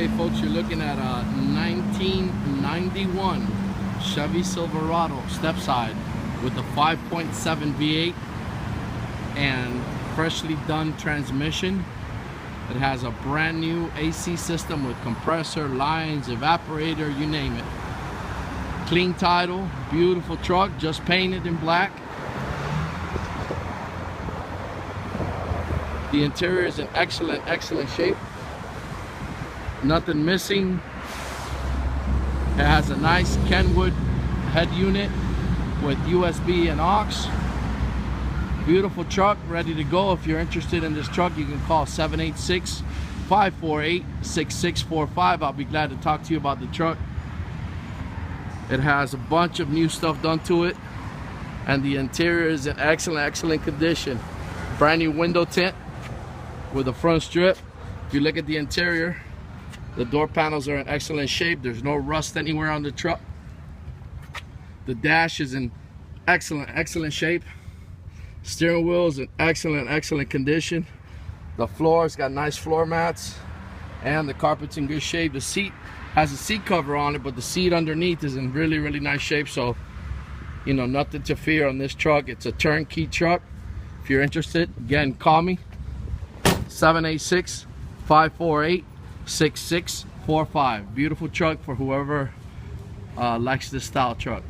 Okay folks, you're looking at a 1991 Chevy Silverado step side with a 5.7 V8 and freshly done transmission. It has a brand new AC system with compressor, lines, evaporator, you name it. Clean title, beautiful truck, just painted in black. The interior is in excellent shape. Nothing missing. It has a nice Kenwood head unit with USB and aux. Beautiful truck, ready to go. If you're interested in this truck, you can call 786-548-6645. I'll be glad to talk to you about the truck. It has a bunch of new stuff done to it, and the interior is in excellent condition. Brand new window tint with a front strip. If you look at the interior, the door panels are in excellent shape. There's no rust anywhere on the truck. The dash is in excellent shape. Steering wheel is in excellent condition. The floor's got nice floor mats, and the carpet's in good shape. The seat has a seat cover on it, but the seat underneath is in really nice shape. So, you know, nothing to fear on this truck. It's a turnkey truck. If you're interested, again, call me 786-548-6645. Beautiful truck for whoever likes this style truck.